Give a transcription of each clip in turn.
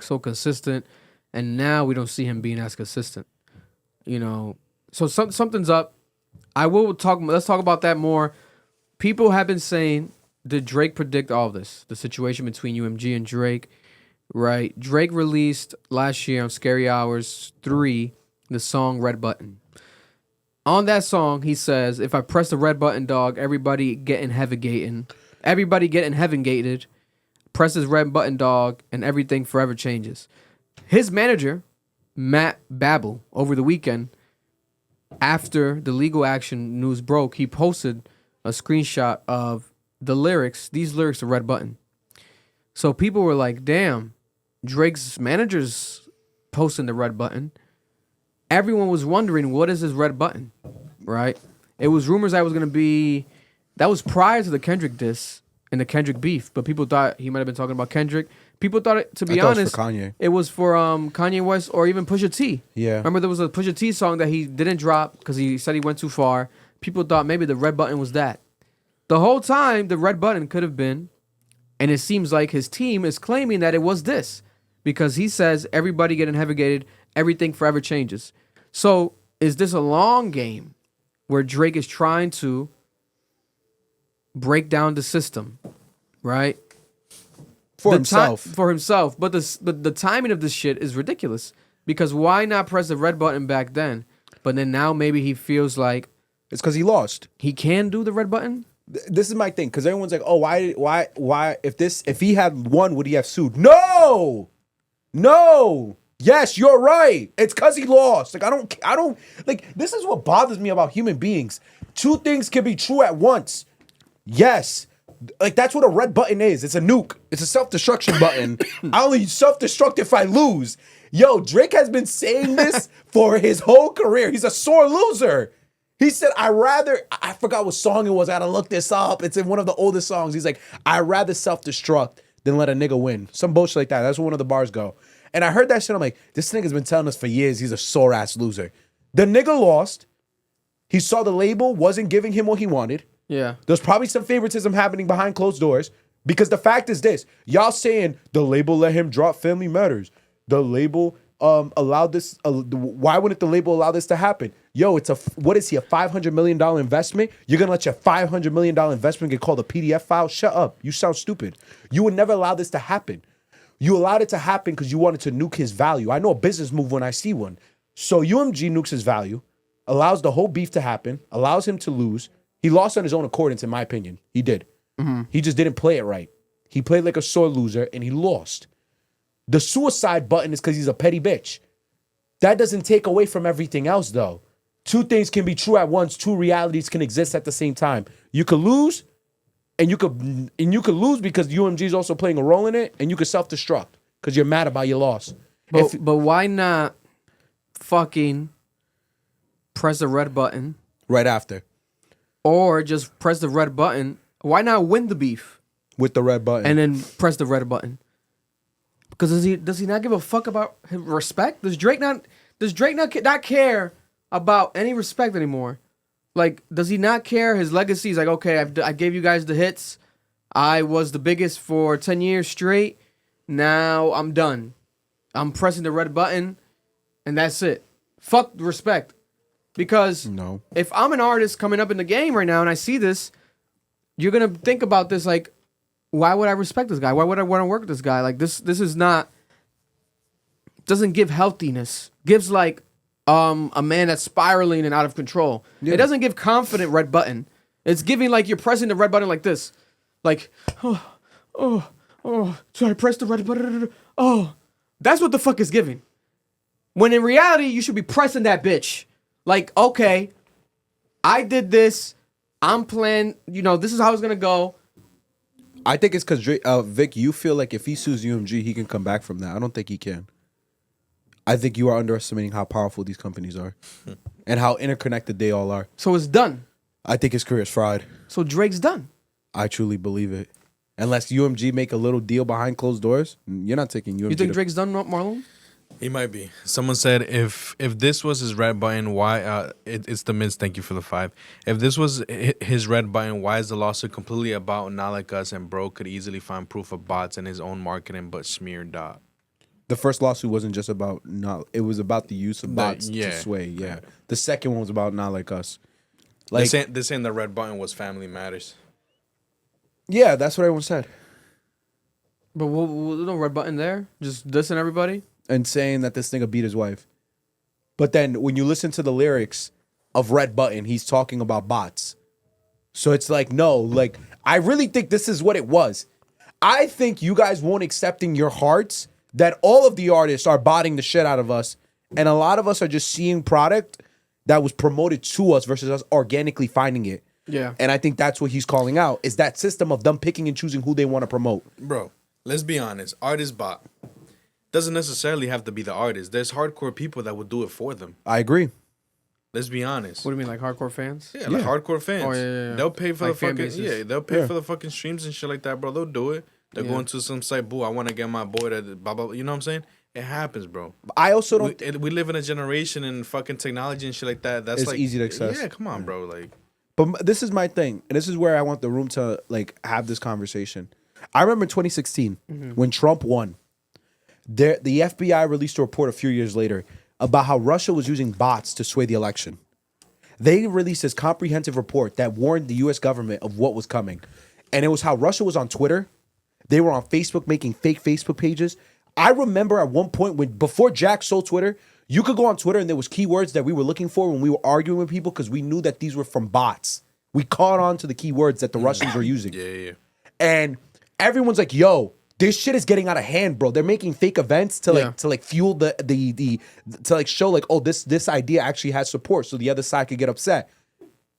so consistent, and now we don't see him being as consistent. You know, so something's up. Let's talk about that more. People have been saying, did Drake predict all this? The situation between UMG and Drake, right? Drake released last year on Scary Hours 3 the song Red Button. On that song, he says, if I press the red button, dog, everybody getting heaven gated. Press this red button, dog, and everything forever changes. His manager, Matt Babel, over the weekend, after the legal action news broke, he posted a screenshot of the lyrics, these lyrics of Red Button. So people were like, damn, Drake's manager's posting the Red Button. Everyone was wondering, what is this Red Button, right? It was rumors that was prior to the Kendrick diss and the Kendrick beef, but people thought he might have been talking about Kendrick. People thought it, to be honest, it was for Kanye West or even Pusha T. Yeah. Remember there was a Pusha T song that he didn't drop because he said he went too far. People thought maybe the Red Button was that. The whole time, the Red Button could have been, and it seems like his team is claiming that it was this, because he says everybody getting navigated, everything forever changes. So is this a long game where Drake is trying to break down the system, right? For himself. For himself. But the timing of this shit is ridiculous, because why not press the red button back then? But then now maybe he feels like it's because he lost. He can do the red button? This is my thing, because everyone's like, oh, why, if he had won, would he have sued? No! Yes, you're right. It's because he lost. Like, I don't, like, this is what bothers me about human beings. Two things can be true at once. Yes. Like, that's what a red button is. It's a nuke. It's a self-destruction button. I only self-destruct if I lose. Yo, Drake has been saying this for his whole career. He's a sore loser. He said, I forgot what song it was. I gotta look this up. It's in one of the oldest songs. He's like, I'd rather self-destruct than let a nigga win. Some bullshit like that. That's where one of the bars go. And I heard that shit. I'm like, this nigga's been telling us for years he's a sore-ass loser. The nigga lost. He saw the label wasn't giving him what he wanted. Yeah. There's probably some favoritism happening behind closed doors, because the fact is this. Y'all saying the label let him drop Family Matters. The label allowed this. Why wouldn't the label allow this to happen? Yo, what is he, a $500 million investment? You're going to let your $500 million investment get called a PDF file? Shut up. You sound stupid. You would never allow this to happen. You allowed it to happen because you wanted to nuke his value. I know a business move when I see one. So UMG nukes his value, allows the whole beef to happen, allows him to lose. He lost on his own accordance, in my opinion. He did. Mm-hmm. He just didn't play it right. He played like a sore loser, and he lost. The suicide button is because he's a petty bitch. That doesn't take away from everything else, though. Two things can be true at once. Two realities can exist at the same time. You could lose, and you could lose because UMG is also playing a role in it, and you could self-destruct because you're mad about your loss. But why not fucking press the red button right after? Or just press the red button. Why not win the beef with the red button and then press the red button? Because does he not give a fuck about his respect? Does Drake not care about any respect anymore? Like, does he not care? His legacy is like, okay, I gave you guys the hits. I was the biggest for 10 years straight. Now I'm done. I'm pressing the red button, and that's it. Fuck respect. Because if I'm an artist coming up in the game right now and I see this, you're going to think about this like, why would I respect this guy? Why would I want to work with this guy? Like, this is not, doesn't give healthiness. Gives like a man that's spiraling and out of control. Yeah. It doesn't give confident red button. It's giving like you're pressing the red button like this. Like, so I pressed the red button. Oh, that's what the fuck is giving. When in reality, you should be pressing that bitch. Like, okay, I did this. I'm playing, this is how it's going to go. I think it's because, Vic, you feel like if he sues UMG, he can come back from that. I don't think he can. I think you are underestimating how powerful these companies are and how interconnected they all are. So it's done. I think his career is fried. So Drake's done. I truly believe it. Unless UMG make a little deal behind closed doors, you're not taking UMG. You think Drake's done, Marlon? He might be. Someone said if this was his red button, why? It's the Miz. Thank you for the 5. If this was his red button, why is the lawsuit completely about not like us and bro could easily find proof of bots in his own marketing but smeared dot? The first lawsuit wasn't just about not. It was about the use of bots yeah. to sway. Yeah. Yeah. The second one was about not like us. They're Like, saying the red button was Family Matters. yeah, that's what everyone said. But no red button there. Just dissing everybody. And saying that this nigga beat his wife. But then when you listen to the lyrics of Red Button, he's talking about bots. So it's like, no, like, I really think this is what it was. I think you guys won't accept in your hearts that all of the artists are botting the shit out of us. And a lot of us are just seeing product that was promoted to us versus us organically finding it. Yeah. And I think that's what he's calling out, is that system of them picking and choosing who they want to promote. Bro, let's be honest. Artist bot doesn't necessarily have to be the artist. There's hardcore people that would do it for them. I agree. Let's be honest. What do you mean, like hardcore fans? Yeah, like hardcore fans. Oh, yeah. They'll pay for Like the fan fucking bases. they'll pay for the fucking streams and shit like that, bro. They'll do it. They're Yeah. going to some site, boo, I want to get my boy to blah blah blah. You know what I'm saying? It happens, bro. I also don't. We live in a generation and fucking technology and shit like that. That's It's like easy to access. Yeah, come on, bro. Like, But this is my thing, and this is where I want the room to like have this conversation. I remember in 2016 when Trump won. The FBI released a report a few years later about how Russia was using bots to sway the election. They released this comprehensive report that warned the U.S. government of what was coming, and it was how Russia was on Twitter. They were on Facebook making fake Facebook pages. I remember at one point when before Jack sold Twitter, you could go on Twitter and there was keywords that we were looking for when we were arguing with people because we knew that these were from bots. We caught on to the keywords that the Russians were using. yeah. And everyone's like, yo, this shit is getting out of hand, bro. They're making fake events to like fuel the to like show like, oh, this idea actually has support so the other side could get upset.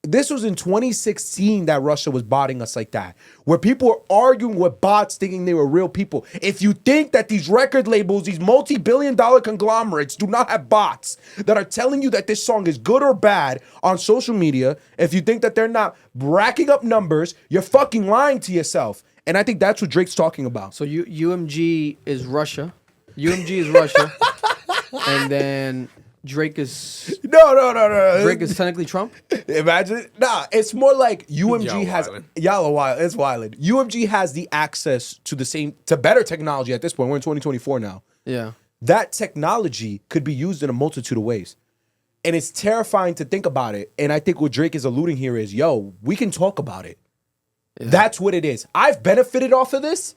This was in 2016 that Russia was botting us like that, where people were arguing with bots thinking they were real people. If you think that these record labels, these multi-billion-dollar conglomerates do not have bots that are telling you that this song is good or bad on social media, if you think that they're not racking up numbers, you're fucking lying to yourself. And I think that's what Drake's talking about. So UMG is Russia. UMG is Russia. And then Drake is No. Drake is technically Trump. Imagine. Nah, it's more like UMG Y'all has wildin'. y'all are wild. It's wildin'. UMG has the access to to better technology at this point. We're in 2024 now. Yeah. That technology could be used in a multitude of ways. And it's terrifying to think about it. And I think what Drake is alluding here is, yo, we can talk about it. Yeah. That's what it is. I've benefited off of this,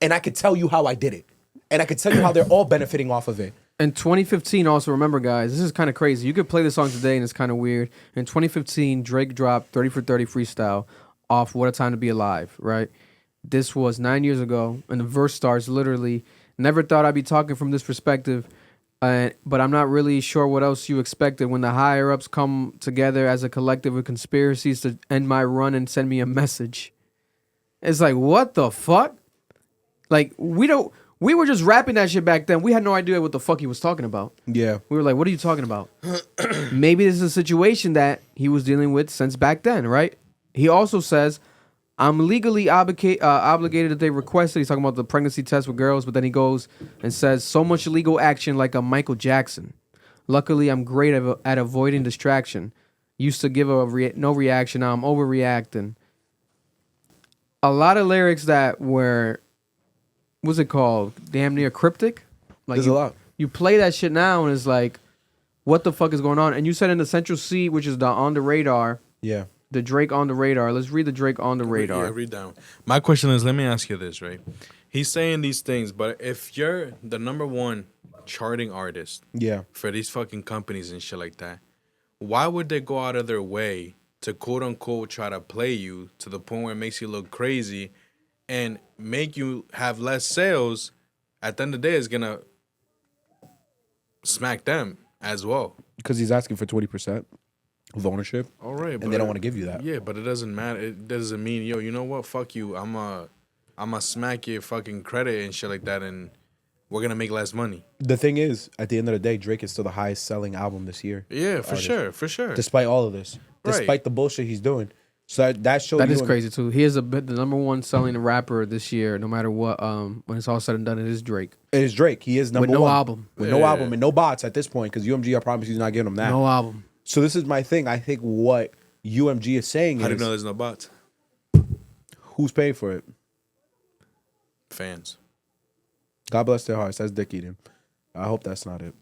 and I could tell you how I did it. And I could tell you how they're all benefiting off of it. In 2015, also remember, guys, this is kind of crazy. You could play the song today, and it's kind of weird. In 2015, Drake dropped 30 for 30 freestyle off "What a Time to Be Alive." Right, this was 9 years ago, and the verse starts literally. Never thought I'd be talking from this perspective, but I'm not really sure what else you expected when the higher ups come together as a collective of conspiracies to end my run and send me a message. It's like, what the fuck? Like, we were just rapping that shit back then. We had no idea what the fuck he was talking about. Yeah. We were like, what are you talking about? Maybe this is a situation that he was dealing with since back then, right? He also says, I'm legally obligated if they requested. He's talking about the pregnancy test with girls, but then he goes and says, so much legal action like a Michael Jackson. Luckily, I'm great at avoiding distraction. Used to give no reaction. Now I'm overreacting. A lot of lyrics that were, what's it called? Damn near cryptic. Like There's a lot. You play that shit now and it's like, what the fuck is going on? And you said in the Central C, which is the On the Radar, Yeah. the Drake On the Radar. Let's read the Drake On the Radar. Yeah, read down. My question is, let me ask you this, right? He's saying these things, but if you're the number one charting artist Yeah. for these fucking companies and shit like that, why would they go out of their way to quote unquote try to play you to the point where it makes you look crazy and make you have less sales? At the end of the day, it's gonna smack them as well. Because he's asking for 20% of ownership. All right, And they don't want to give you that. Yeah, but it doesn't matter. It doesn't mean, yo, you know what? Fuck you. I'm a smack your fucking credit and shit like that, and we're gonna make less money. The thing is, at the end of the day, Drake is still the highest selling album this year. Yeah, for sure. Despite all of this. Right. Despite the bullshit he's doing. So that shows That you is crazy too. He is the number one selling rapper this year, no matter what. When it's all said and done, it is Drake. It is Drake. He is number With no one. album. With no album and no bots at this point, because UMG, I promise you, is not giving him that. No album. So this is my thing. I think what UMG is saying How do you is, know there's no bots? who's paying for it? Fans. God bless their hearts. That's dick eating. I hope that's not it.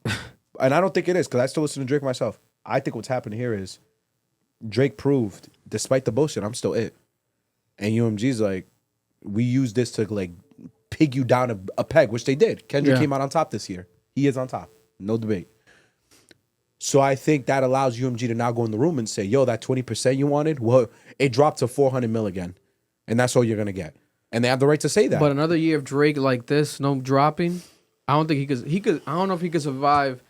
And I don't think it is, because I still listen to Drake myself. I think what's happened here is Drake proved, despite the bullshit, I'm still it. And UMG's like, we use this to like pig you down a peg, which they did. Kendrick came out on top this year. He is on top. No debate. So I think that allows UMG to now go in the room and say, yo, that 20% you wanted, well, it dropped to 400 mil again. And that's all you're going to get. And they have the right to say that. But another year of Drake like this, no dropping, I don't think he could. I don't know if he could survive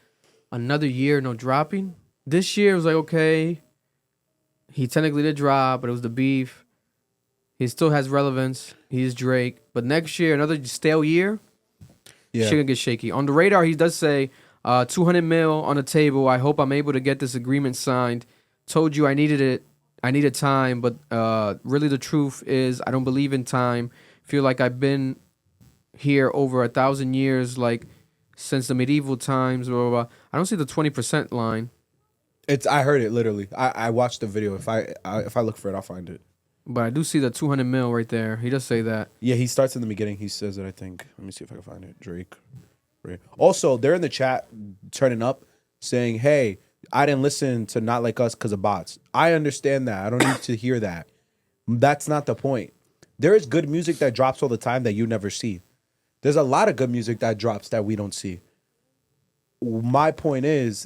another year no dropping. This year was like, okay, he technically did drop, but it was the beef. He still has relevance. He's Drake. But next year, another stale year, shit gonna get shaky. On the radar, he does say 200 mil on the table. I hope I'm able to get this agreement signed. Told you I needed it. I needed time, but really the truth is I don't believe in time. Feel like I've been here over 1,000 years, like since the medieval times. Blah, blah, blah. I don't see the 20% line. I heard it literally. I watched the video. If I look for it, I'll find it. But I do see the 200 mil right there. He does say that. Yeah, he starts in the beginning. He says it, I think. Let me see if I can find it. Drake. Also, they're in the chat turning up saying, hey, I didn't listen to Not Like Us because of bots. I understand that. I don't need to hear that. That's not the point. There is good music that drops all the time that you never see. There's a lot of good music that drops that we don't see. My point is,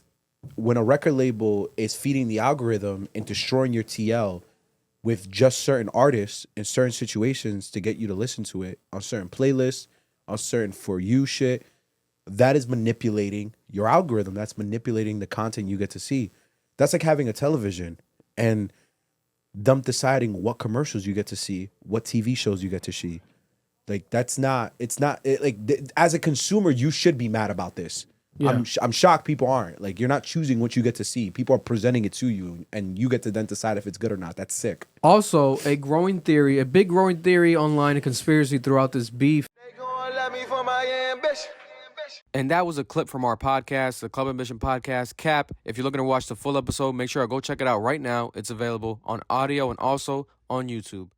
when a record label is feeding the algorithm and destroying your TL with just certain artists in certain situations to get you to listen to it on certain playlists, on certain For You shit, that is manipulating your algorithm. That's manipulating the content you get to see. That's like having a television and them deciding what commercials you get to see, what TV shows you get to see. Like, that's not, it's not, as a consumer, you should be mad about this. Yeah. I'm shocked people aren't. Like, you're not choosing what you get to see. People are presenting it to you, and you get to then decide if it's good or not. That's sick. Also, a big growing theory online, a conspiracy throughout this beef. They gonna love me for my ambition. And that was a clip from our podcast, the Club Ambition Podcast, Cap. If you're looking to watch the full episode, make sure to go check it out right now. It's available on audio and also on YouTube.